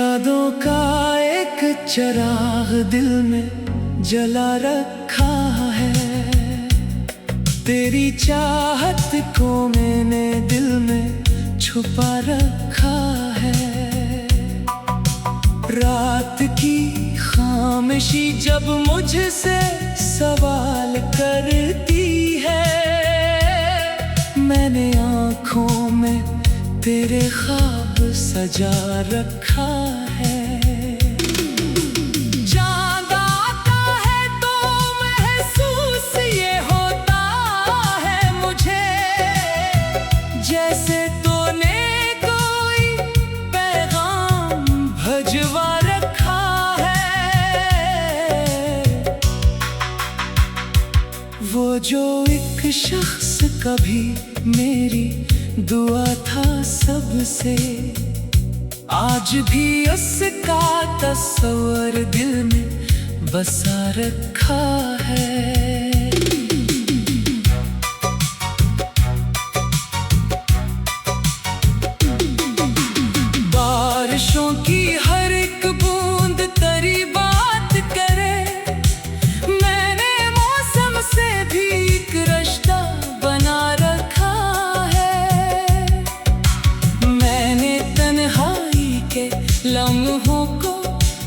यादों का एक चिराग दिल में जला रखा है। तेरी चाहत को मैंने दिल में छुपा रखा है। रात की खामोशी जब मुझसे सवाल करती है, मैंने आँखों में तेरे ख्वाब सजा रखा है। चाँद आता है तो महसूस ये होता है मुझे, जैसे तूने कोई पैगाम भजवा रखा है। वो जो एक शख्स कभी मेरी दुआ था सबसे, आज भी उसका तस्वर दिल में बसा रखा है। बारिशों की हर एक बूंद तेरी बात करे, मैंने मौसम से भी एक रिश्ता बना रखा है। मैंने तन्हाई के लम्हों को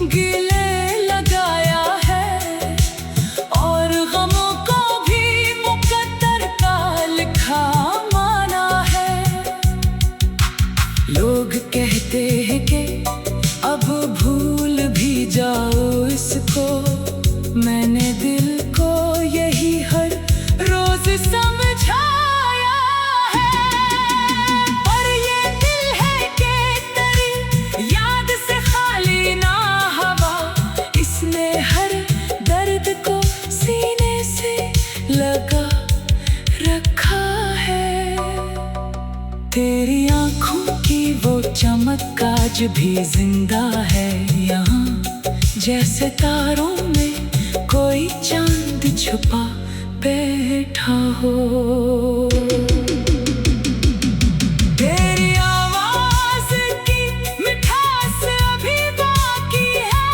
गले लगाया है, और गमों को भी मुकद्दर का लिखा माना है। लोग कहते हैं कि अब भूल भी जाओ इसको, मैंने दिल को यही हर रोज समझाया है। पर ये दिल है कि तेरी याद से खाली ना हवा, इसने हर दर्द को सीने से लगा रखा है। तेरी आँखों की वो चमक आज भी जिंदा है यहाँ, जैसे तारों में कोई चांद छुपा बैठा हो। तेरी आवाज की मिठास अभी बाकी है,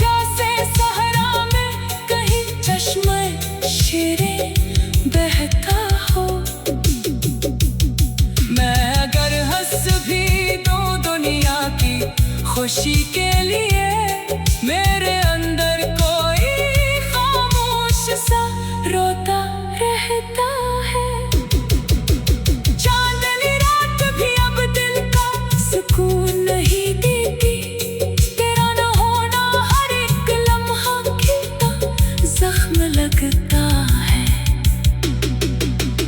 जैसे सहरा में कहीं चश्मे शीरे बहता हो। मैं अगर हंस भी दूं दुनिया की खुशी के लिए, मेरे अंदर कोई खामोश सा रोता रहता है। चांदनी रात भी अब दिल का सुकून नहीं देती, तेरा न होना हर एक लम्हा खिलता जख्म लगता है।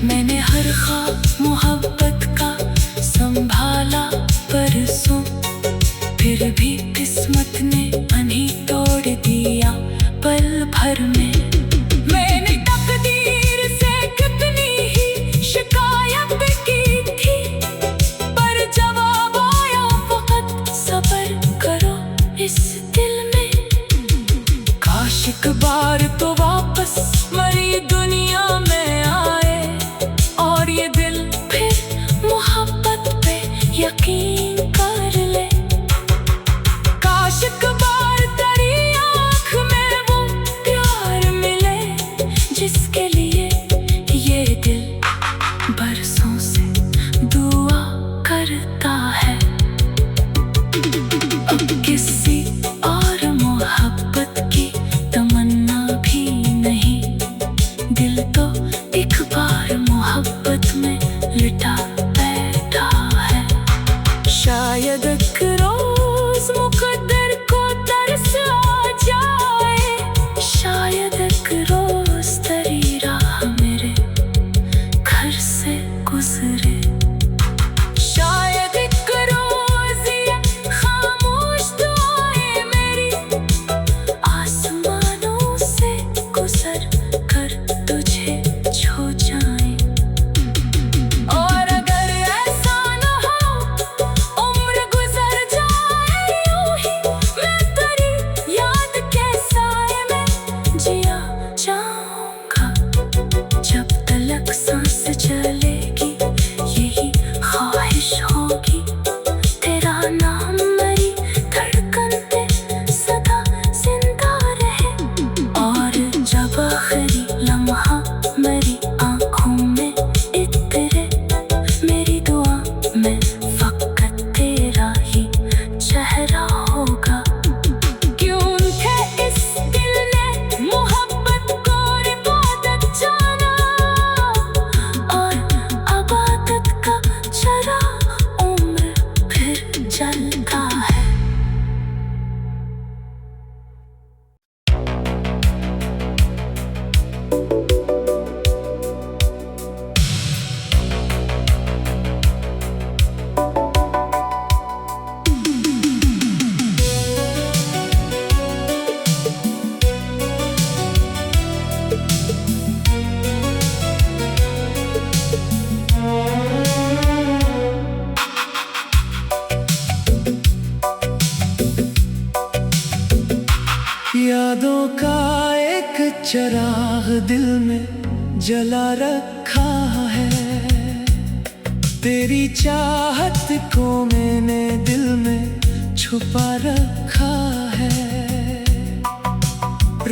मैंने हर ख्वाब मोहब्बत का संभाला परसों, फिर भी किस्मत ने अन्ही तोड़ दिया पल भर में। मैंने तकदीर से कितनी ही शिकायत की थी, पर जवाब आया फकत सब्र करो इस दिल में। काश एक बार तो वापस मरी दुनिया में आए, और ये दिल फिर मोहब्बत पे यकीन कर ले। काश एक बार तेरी आँख में वो प्यार मिले, जिसके लिए ये दिल बरसों से दुआ करता है। अब किसी और मोहब्बत की तमन्ना भी नहीं, दिल तो एक बार मोहब्बत में लिटा बैठा है। शायद एक रोज मुकद्दर को तरस आ जाए, शायद एक रोज तेरी राह मेरे घर से गुजरे। शायद एक रोज ये यादों का एक चिराग दिल में जला रखा है। तेरी चाहत को मैंने दिल में छुपा रखा है।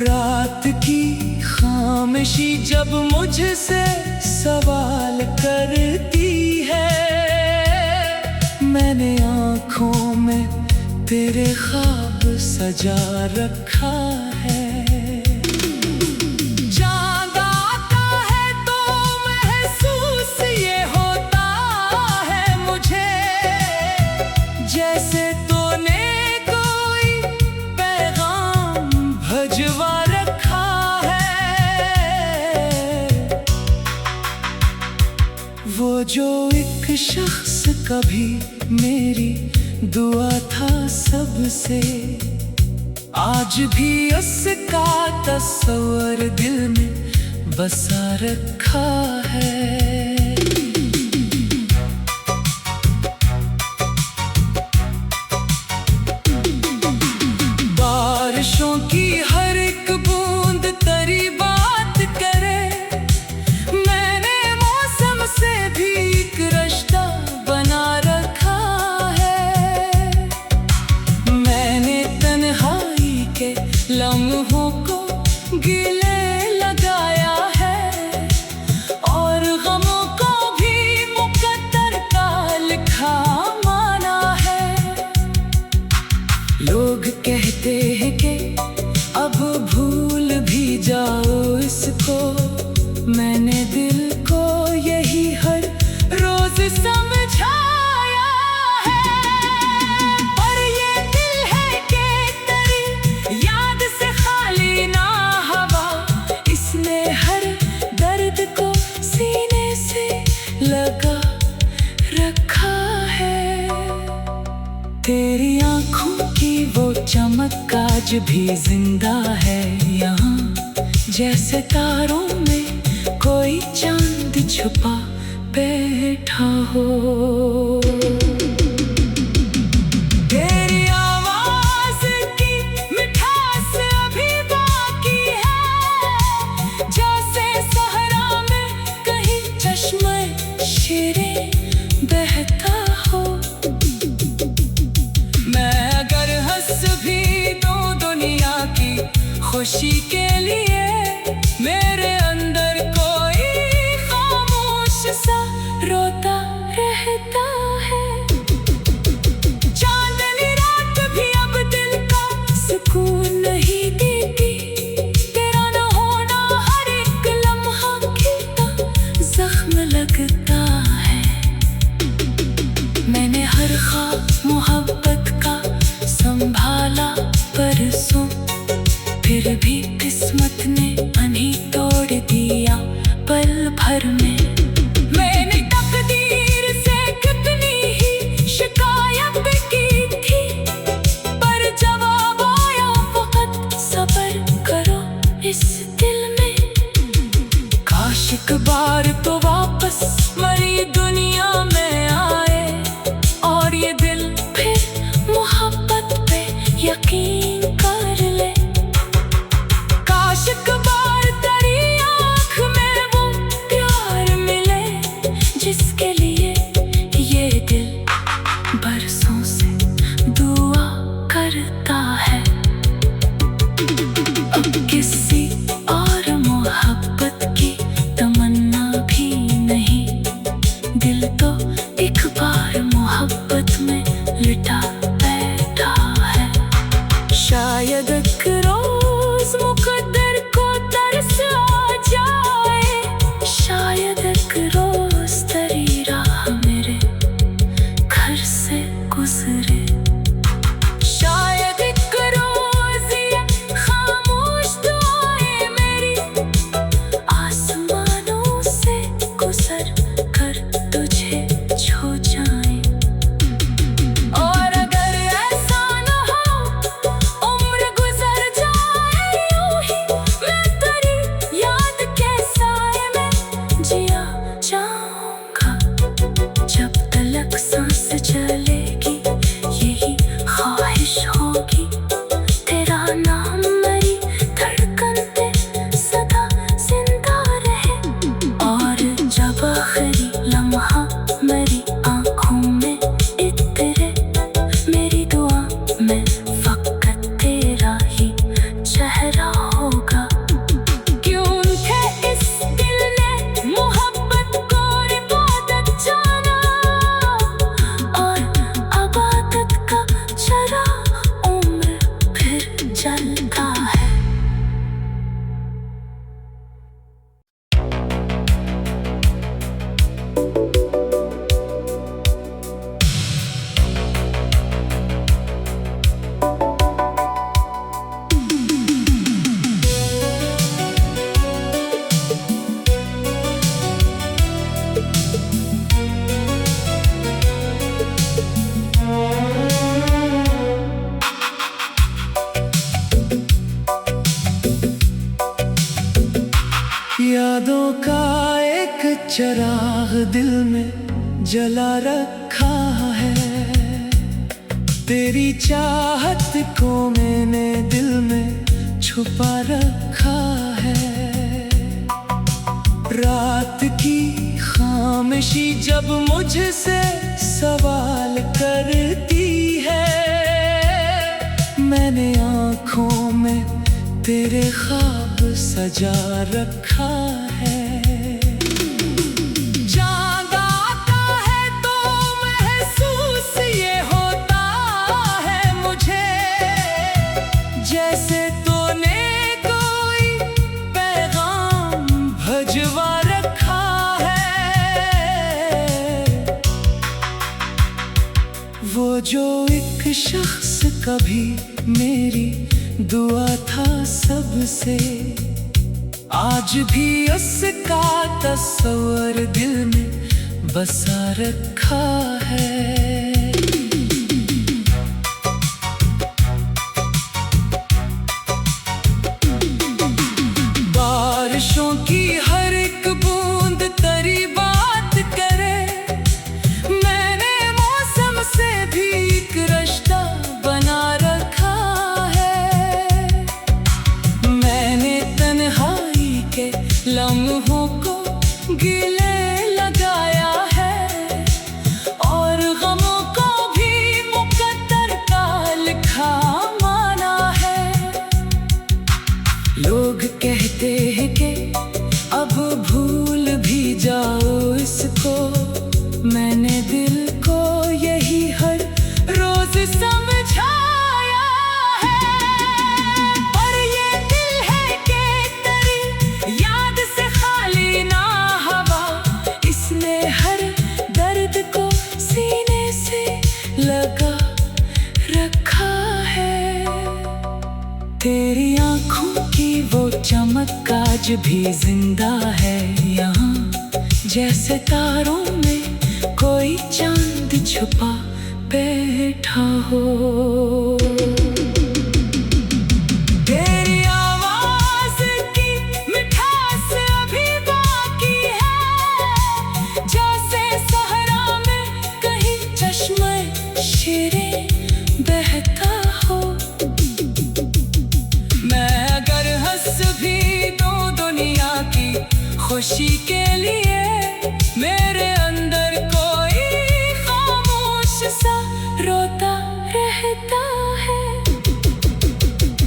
रात की खामोशी जब मुझसे सवाल करती है, मैंने आँखों में तेरे ख्वाब सजा रखा है। चाँद आता है तो महसूस ये होता है मुझे, जैसे तूने कोई पैगाम भिजवा रखा है। वो जो एक शख्स कभी मेरी दुआ था सबसे, आज भी उसका तस्वर दिल में बसा रखा है। बारिशों की हर एक बूंद तेरी बात करे, मैंने मौसम से भी एक रिश्ता बना रखा है। मैंने तन्हाई के लम्हों को गले लगाया है, और गमों को भी मुकद्दर का लिखा माना है। लोग कहते हैं कि अब भूल भी जाओ इसको, मैंने दिल को यही हर रोज समझाया है। पर ये दिल है कि तेरी याद से खाली ना हवा, इसने हर दर्द को सीने से लगा रखा है। तेरी आँखों की वो चमक आज भी जिंदा है यहाँ, जैसे तारों में कोई चांद छुपा बैठा हो। तेरी आवाज की मिठास अभी बाकी है, जैसे सहरा में कहीं चश्मे शीरे बहता हो। मैं अगर हंस भी दूं दुनिया की खुशी के लिए, मेरे अंदर कोई खामोश सा रोता रहता है। चांदनी रात भी अब दिल का सुकून नहीं देती, तेरा न होना हर एक लम्हा खिलता जख्म लगता है। मैंने हर ख्वाब मोहब्बत का संभाला परसों, फिर भी किस्मत ने अन्ही तोड़ दिया पल भर में। मैंने तकदीर से कितनी ही शिकायत की थी, पर जवाब आया फकत सब्र करो इस दिल में। काश एक बार तो वापस मरी दुनिया में आए, और ये दिल फिर मोहब्बत पे यकीन कर ले। काश एक बार तेरी आँख में वो प्यार मिले, जिसके लिए ये दिल बरसों से दुआ करता है। अब किसी और मोहब्बत की तमन्ना भी नहीं, दिल तो एक बार मोहब्बत में लिटा बैठा है। शायद एक रोज मुकद्दर को तरस आ जाए, शायद एक रोज तेरी राह मेरे घर से गुजरे। शायद एक रोज ये खामोश दुआएं मेरी आसमानों से गुजर कर तुझे छू जाएं। और अगर ऐसा न हो, उम्र गुजर जाए यूं ही, मैं तेरी याद के साए में जिया जाऊंगा। जब तलक सांस चलेगी यही ख्वाहिश होगी, तेरा नाम मेरी चिराग दिल में जला रखा है। तेरी चाहत को मैंने दिल में छुपा रखा है। रात की खामोशी जब मुझसे सवाल करती है, मैंने आँखों में तेरे ख्वाब सजा रखा है। चाँद आता है तो महसूस ये होता है मुझे, जैसे तूने कोई पैगाम भजवा रखा है। वो जो एक शख्स कभी मेरी दुआ था सबसे, आज भी उसका तस्वर दिल में बसा रखा है। बारिशों की हर एक बूंद तेरी बात करे, मैंने मौसम से भी एक रिश्ता बना रखा है। मैंने तन्हाई के लम्हों को गले लगाया है, और गमों को भी मुकद्दर का लिखा माना है। लोग कहते हैं कि अब भूल भी जाओ इसको, मैंने दिल को यही हर रोज समझाया है। पर ये दिल है कि तेरी याद से खाली ना हवा, इसने हर दर्द को सीने से लगा रखा है। तेरी आँखों की वो चमक आज भी जिंदा है यहाँ, जैसे तारों में कोई चांद छुपा बैठा हो। तेरी आवाज की मिठास अभी बाकी है, जैसे सहरा में कहीं चश्मे शीरे बहता हो। मैं अगर हंस भी दूं दुनिया की खुशी के लिए, मेरे अंदर कोई खामोश सा रोता रहता है।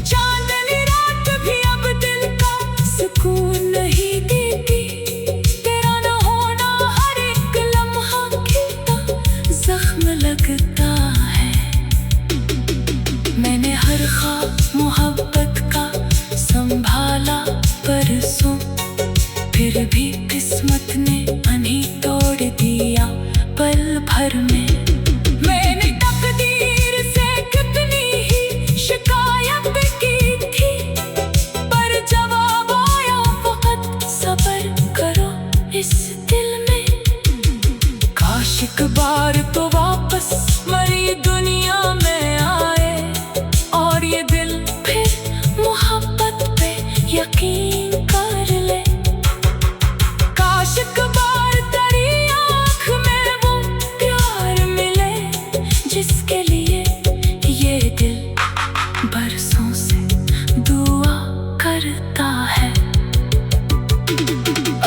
चांदनी रात भी अब दिल का सुकून नहीं देती, तेरा न होना हर एक लम्हा खिलता जख्म लगता है। मैंने हर ख्वाब मोहब्बत का संभाला परसों, फिर भी किस्मत ने अनी तोड़ दिया पल भर में। मैंने तकदीर से कितनी ही शिकायत की थी, पर जवाब आया फकत सब्र करो इस दिल में। काश एक बार तो वापस मरी दुनिया में आए, और ये दिल फिर मोहब्बत पे यकीन कर ले। काश एक बार तेरी आँख में वो प्यार मिले, जिसके लिए ये दिल बरसों से दुआ करता है।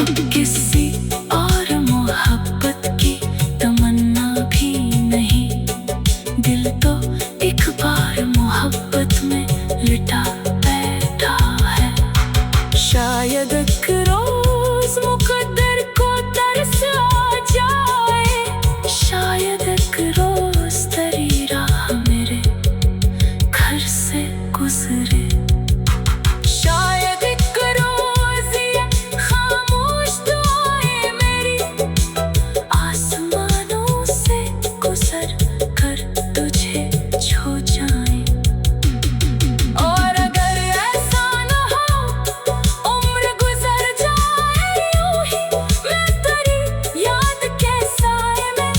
अब किसी और मोहब्बत की तमन्ना भी नहीं, दिल तो एक बार मोहब्बत में लिटा बैठा है। शायद एक रोज मुकद्दर को तरस आ जाए, शायद एक रोज तेरी राह मेरे घर से गुजरे। शायद एक रोज ये खामोश दुआएं मेरी आसमानों से गुजर कर तुझे छू जाएं। और अगर ऐसा न हो, उम्र गुजर जाए यूं ही, मैं तेरी याद के साए में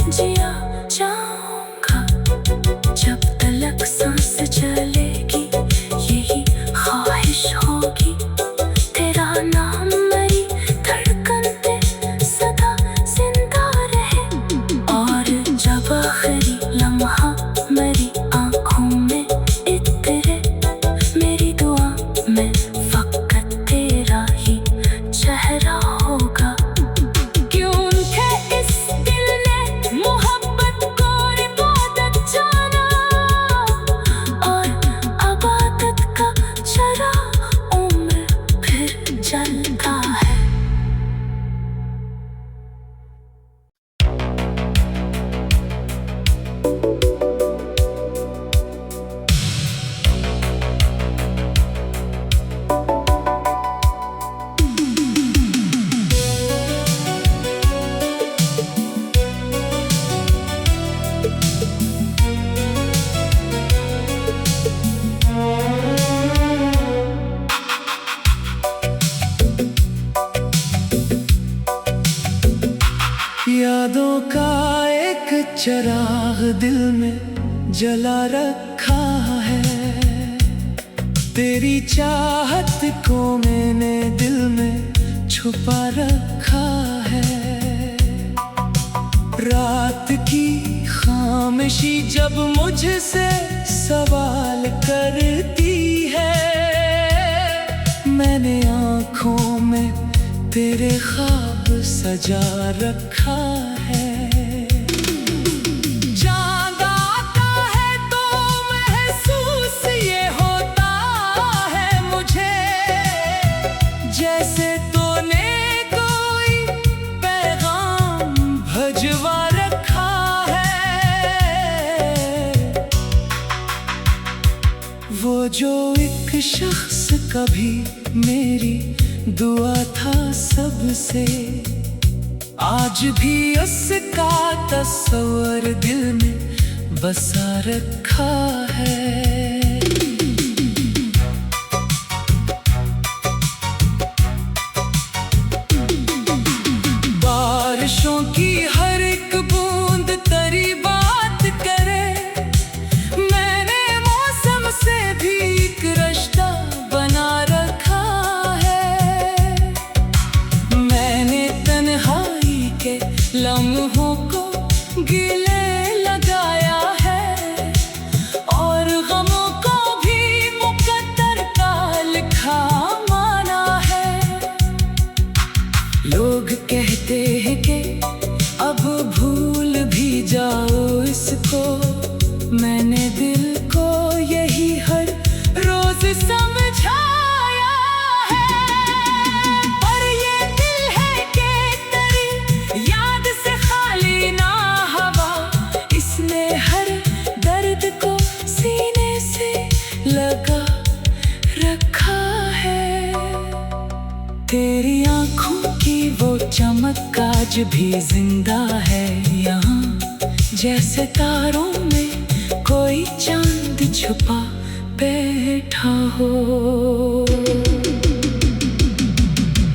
जिया जाऊंगा। जब तलक सांस चलेगी, यही दिल में जला रखा है। तेरी चाहत को मैंने दिल में छुपा रखा है। रात की खामोशी जब मुझसे सवाल करती है, मैंने आँखों में तेरे ख्वाब सजा रखा है। चाँद आता है तो महसूस ये होता है मुझे, जैसे तूने कोई पैगाम भिजवा रखा है। वो जो एक शख्स कभी मेरी दुआ था सबसे, आज भी उसका तस्वर दिल में बसा रखा है। बारिशों की हर एक बूंद तेरी बात करे, मैंने मौसम से भी एक रिश्ता बना रखा है। मैंने तन्हाई के लम्हों को गले लगाया है, और गमों को भी मुकद्दर का लिखा माना है। लोग कहते हैं कि अब भूल भी जाओ इसको, मैंने दिल को यही हर रोज समझाया है। पर ये दिल है कि तेरी याद से खाली ना हवा, इसने हर दर्द को सीने से लगा रखा है। तेरी आँखों की वो चमक आज भी जिंदा है यहाँ, जैसे तारों में कोई चांद छुपा बैठा हो।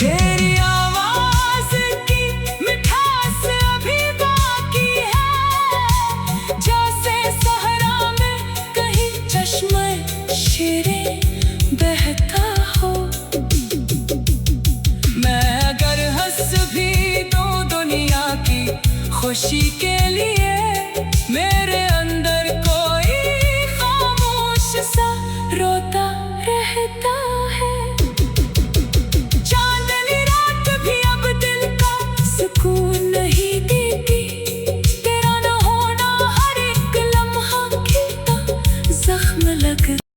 तेरी आवाज की मिठास अभी बाकी है, जैसे सहरा में कहीं चश्मे शीरे बहता हो। मैं अगर हंस भी दूं दुनिया की खुशी के लिए,